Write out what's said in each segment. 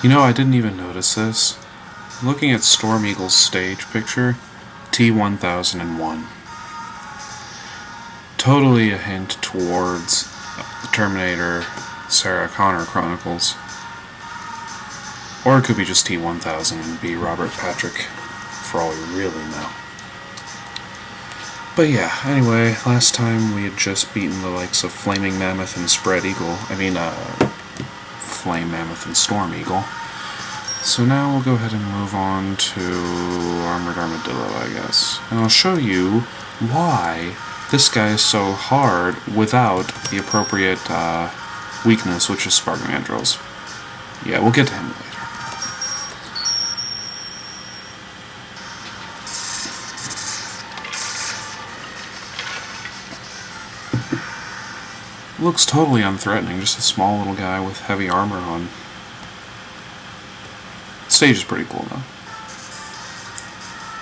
You know, I didn't even notice this. Looking at Storm Eagle's stage picture, T-1001. Totally a hint towards the Terminator Sarah Connor Chronicles. Or it could be just T-1000 and be Robert Patrick, for all we really know. But yeah, anyway, last time we had just beaten the likes of Flaming Mammoth and Spread Eagle. Flame Mammoth and Storm Eagle. So now we'll go ahead and move on to Armored Armadillo, I guess. And I'll show you why this guy is so hard without the appropriate weakness, which is Spark Mandrills. Yeah, we'll get to him later. Looks totally unthreatening, just a small little guy with heavy armor on. The stage is pretty cool though.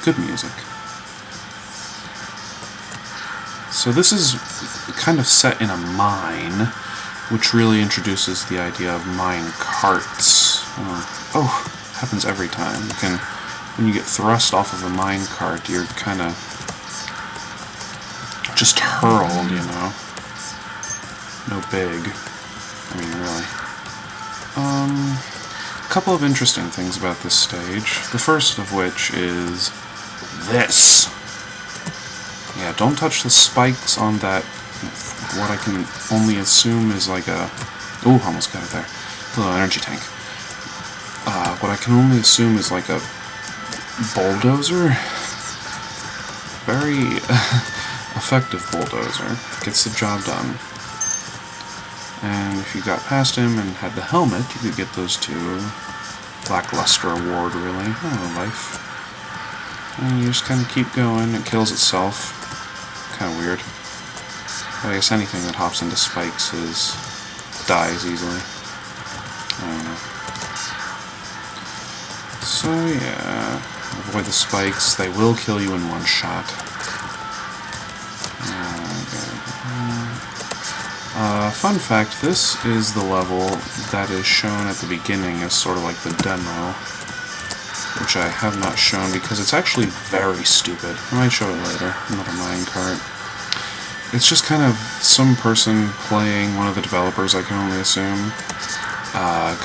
Good music. So this is kind of set in a mine, which really introduces the idea of mine carts. Happens every time. When you get thrust off of a mine cart, you're kind of just hurled, you know. No big. I mean, really. A couple of interesting things about this stage. The first of which is this. Yeah, don't touch the spikes on that, what I can only assume is like a... Ooh, almost got it there. Little energy tank. What I can only assume is like a bulldozer. Very effective bulldozer. Gets the job done. And if you got past him and had the helmet, you could get those two. Lackluster award, really. Oh, life. And you just kind of keep going. It kills itself. Kind of weird. But I guess anything that hops into spikes dies easily. I don't know. So yeah, avoid the spikes. They will kill you in one shot. Fun fact, this is the level that is shown at the beginning as sort of like the demo, which I have not shown because it's actually very stupid. I might show it later, another minecart. It's just kind of some person playing, one of the developers I can only assume,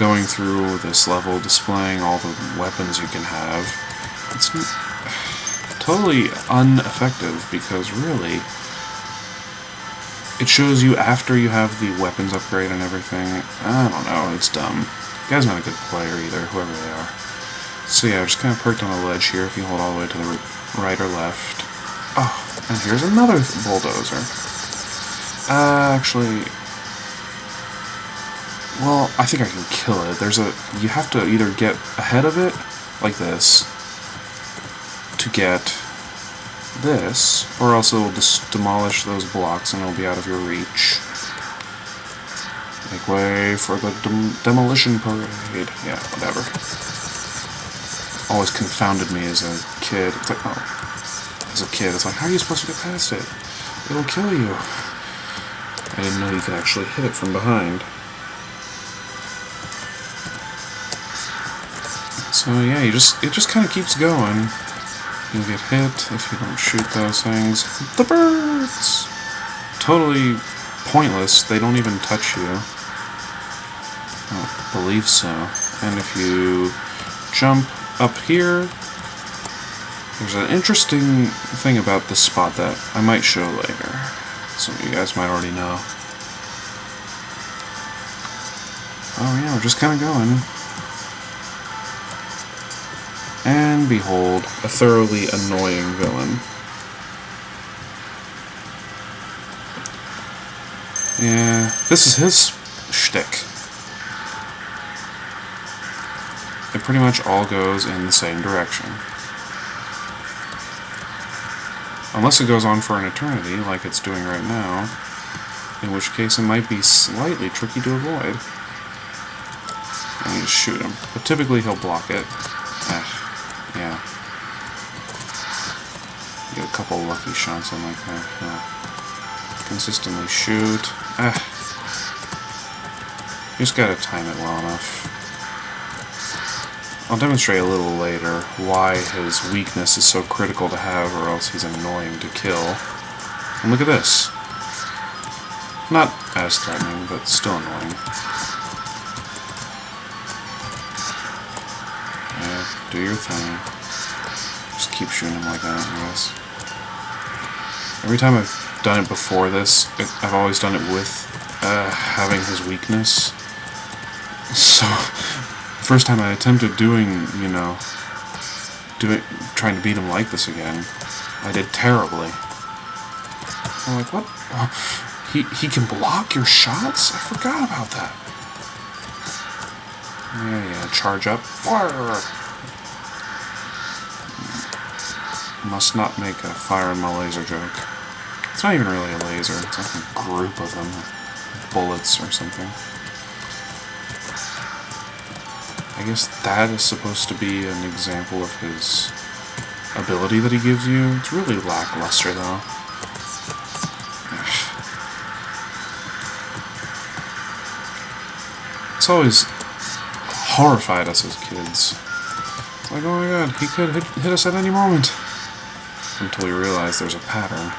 going through this level, displaying all the weapons you can have. It's totally ineffective because really, it shows you after you have the weapons upgrade and everything. I don't know, it's dumb. The guy's not a good player either, whoever they are. So yeah, I'm just kind of perked on a ledge here if you hold all the way to the right or left. Oh, and here's another bulldozer. Actually... Well, I think I can kill it. You have to either get ahead of it, like this, to get this, or else it will just demolish those blocks and it'll be out of your reach. Make way for the demolition parade. Yeah, whatever. Always confounded me as a kid. It's like, as a kid, it's like, how are you supposed to get past it? It'll kill you. I didn't know you could actually hit it from behind. So yeah, it just kind of keeps going. You'll get hit if you don't shoot those things. The birds! Totally pointless. They don't even touch you. I don't believe so. And if you jump up here, there's an interesting thing about this spot that I might show later. Some of you guys might already know. Oh yeah, we're just kind of going. And behold, a thoroughly annoying villain. Yeah, this is his shtick. It pretty much all goes in the same direction. Unless it goes on for an eternity, like it's doing right now, in which case it might be slightly tricky to avoid. And you just shoot him. But typically he'll block it. Yeah. Get a couple lucky shots in like that. Yeah. Consistently shoot. You just gotta time it well enough. I'll demonstrate a little later why his weakness is so critical to have, or else he's annoying to kill. And look at this. Not as threatening, but still annoying. Yeah, do your thing. Just keep shooting him like that, I guess. Every time I've done it before this, I've always done it with having his weakness. So, first time I attempted doing, trying to beat him like this again, I did terribly. I'm like, what? Oh, he can block your shots? I forgot about that. Yeah, charge up. Fire! Must not make a fire in my laser joke. It's not even really a laser, it's like a group of them. Bullets or something. I guess that is supposed to be an example of his ability that he gives you. It's really lackluster, though. It's always horrified us as kids. Like, oh my god, he could hit us at any moment. Until we realize there's a pattern.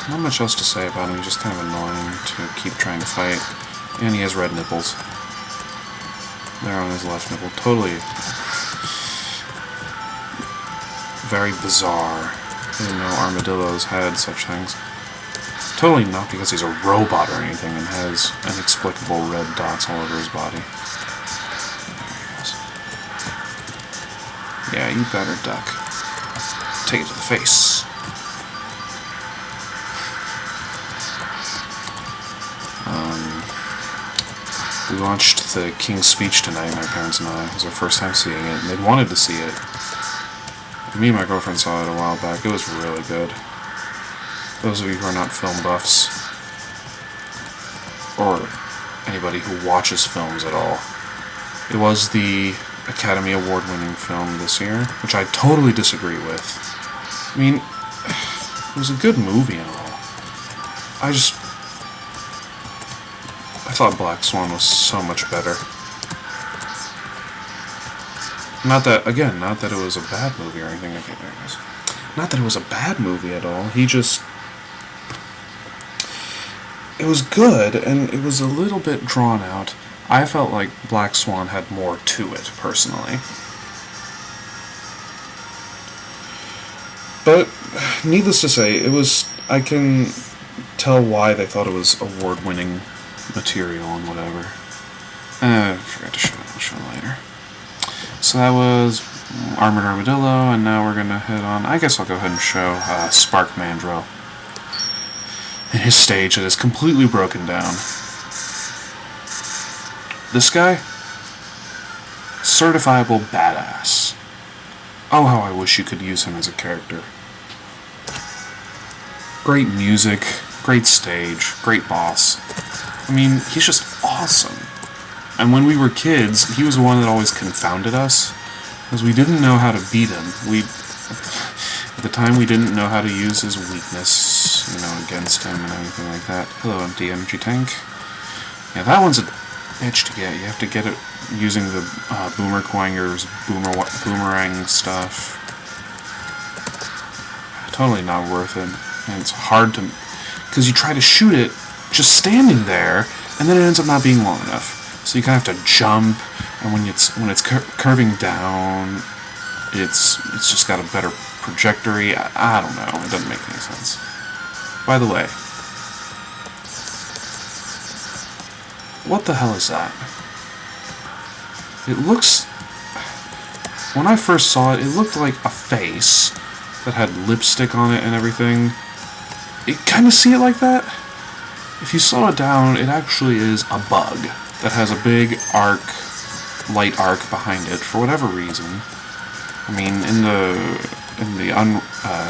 Not much else to say about him, he's just kind of annoying to keep trying to fight. And he has red nipples. They're on his left nipple. Totally very bizarre. I didn't know armadillos had such things. Totally not because he's a robot or anything and has inexplicable red dots all over his body. There he goes. Yeah, you better duck. Take it to the face. We watched The King's Speech tonight, my parents and I. It was our first time seeing it, and they'd wanted to see it. Me and my girlfriend saw it a while back. It was really good. Those of you who are not film buffs, or anybody who watches films at all, it was the Academy Award-winning film this year, which I totally disagree with. I mean, it was a good movie and all. I thought Black Swan was so much better. Not that it was a bad movie or anything. Okay, there it is. Not that it was a bad movie at all. It was good, and it was a little bit drawn out. I felt like Black Swan had more to it, personally. But, needless to say, I can tell why they thought it was award-winning material and whatever. I forgot to show it. I'll show it later. So that was Armored Armadillo, and now we're gonna head on. I guess I'll go ahead and show Spark Mandrill and his stage that is completely broken down. This guy, certifiable badass. Oh, how I wish you could use him as a character. Great music, great stage, great boss. I mean, he's just awesome. And when we were kids, he was the one that always confounded us, because we didn't know how to beat him. At the time, we didn't know how to use his weakness, against him and anything like that. Hello, empty energy tank. Yeah, that one's a bitch to get. You have to get it using the Boomer Quanger's boomerang stuff. Totally not worth it. And it's hard to... because you try to shoot it just standing there, and then it ends up not being long enough. So you kind of have to jump, and when it's curving down, it's just got a better trajectory. I don't know. It doesn't make any sense. By the way, what the hell is that? It looks... when I first saw it, it looked like a face that had lipstick on it and everything. You kind of see it like that? If you slow it down, it actually is a bug that has a big light arc behind it for whatever reason. I mean, in the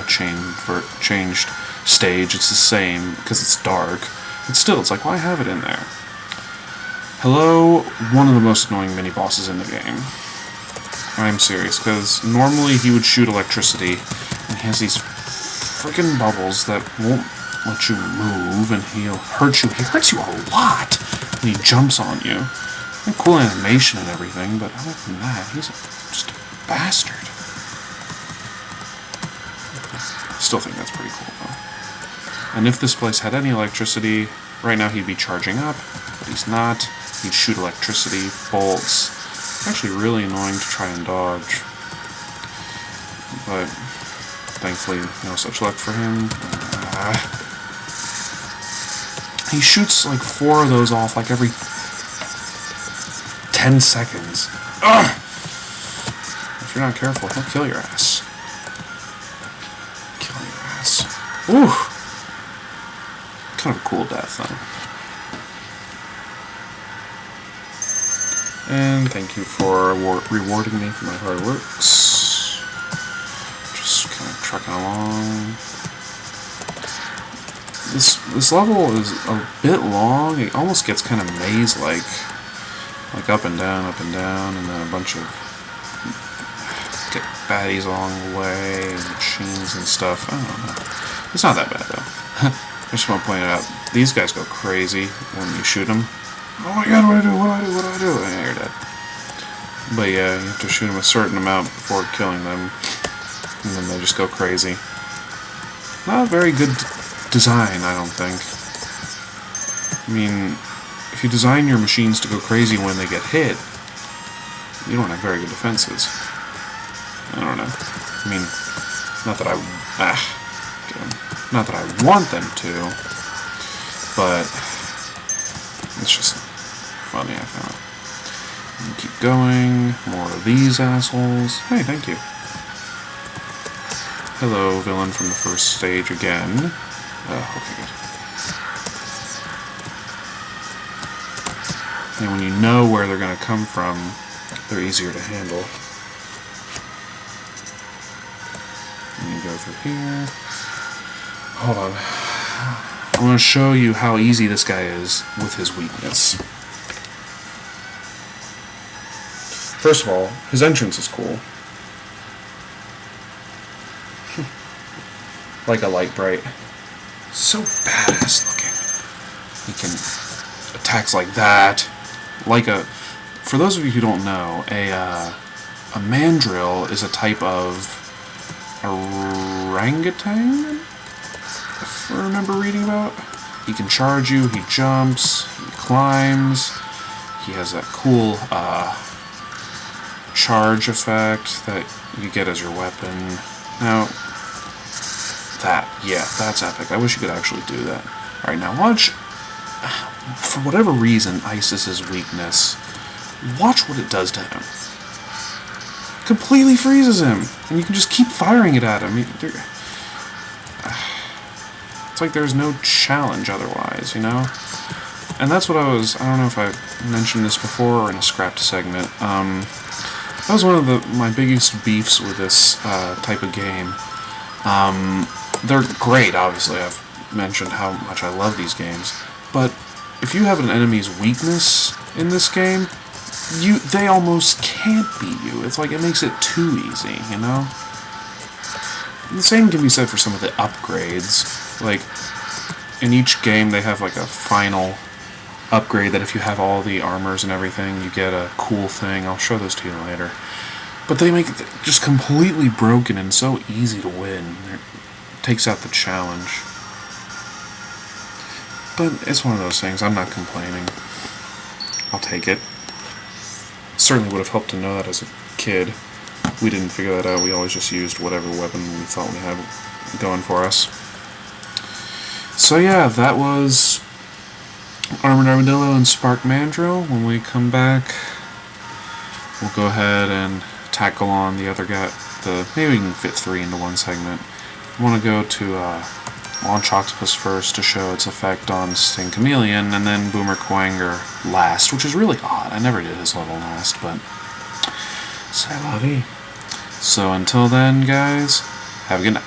changed stage, it's the same because it's dark. But still, it's like, why have it in there? Hello, one of the most annoying mini bosses in the game. I'm serious, because normally he would shoot electricity, and he has these freaking bubbles that won't let you move, and he'll hurt you. He hurts you a lot when he jumps on you. And cool animation and everything, but other than that, he's just a bastard. I still think that's pretty cool, though. And if this place had any electricity, right now he'd be charging up, but he's not. He'd shoot electricity, bolts. It's actually really annoying to try and dodge. But thankfully, no such luck for him. He shoots like 4 of those off like every 10 seconds. Ugh! If you're not careful, he'll kill your ass. Kill your ass. Ooh! Kind of a cool death, though. And thank you for rewarding me for my hard works. Just kind of trucking along. This level is a bit long. It almost gets kind of maze-like. Like up and down, and then a bunch of baddies along the way, and machines and stuff. I don't know. It's not that bad, though. I just want to point out, these guys go crazy when you shoot them. Oh my god, what do I do? And you're dead. But yeah, you have to shoot them a certain amount before killing them, and then they just go crazy. Not a very good design, I don't think. I mean, if you design your machines to go crazy when they get hit, you don't have very good defenses. I don't know. I mean, not that I want them to, but it's just funny, I found. And keep going. More of these assholes. Hey, thank you. Hello, villain from the first stage again. Okay, good. And when you know where they're going to come from, they're easier to handle. And you go through here. Hold on. I want to show you how easy this guy is with his weakness. First of all, his entrance is cool. Like a light bright. So badass looking. He can attacks like that. Like a, for those of you who don't know, a mandrill is a type of orangutan, if I remember reading about. He can charge you, he jumps, he climbs, he has that cool charge effect that you get as your weapon. Now, that's epic. I wish you could actually do that. Alright, now watch. For whatever reason, ice is his weakness. Watch what it does to him. Completely freezes him, and you can just keep firing it at him. It's like there's no challenge otherwise, you know? And that's what I don't know if I mentioned this before or in a scrapped segment. That was one of my biggest beefs with this type of game. They're great, obviously. I've mentioned how much I love these games. But if you have an enemy's weakness in this game, they almost can't beat you. It's like it makes it too easy, you know? The same can be said for some of the upgrades. Like, in each game they have like a final upgrade that if you have all the armors and everything, you get a cool thing. I'll show those to you later. But they make it just completely broken and so easy to win. It takes out the challenge. But it's one of those things. I'm not complaining. I'll take it. Certainly would have helped to know that as a kid. We didn't figure that out. We always just used whatever weapon we thought we had going for us. So yeah, that was Armored Armadillo and Spark Mandrill. When we come back, we'll go ahead and tackle on the other guy. Maybe we can fit 3 into one segment. I want to go to Launch Octopus first to show its effect on Sting Chameleon, and then Boomer Quanger last, which is really odd. I never did his level last, but c'est la vie. So until then, guys, have a good night.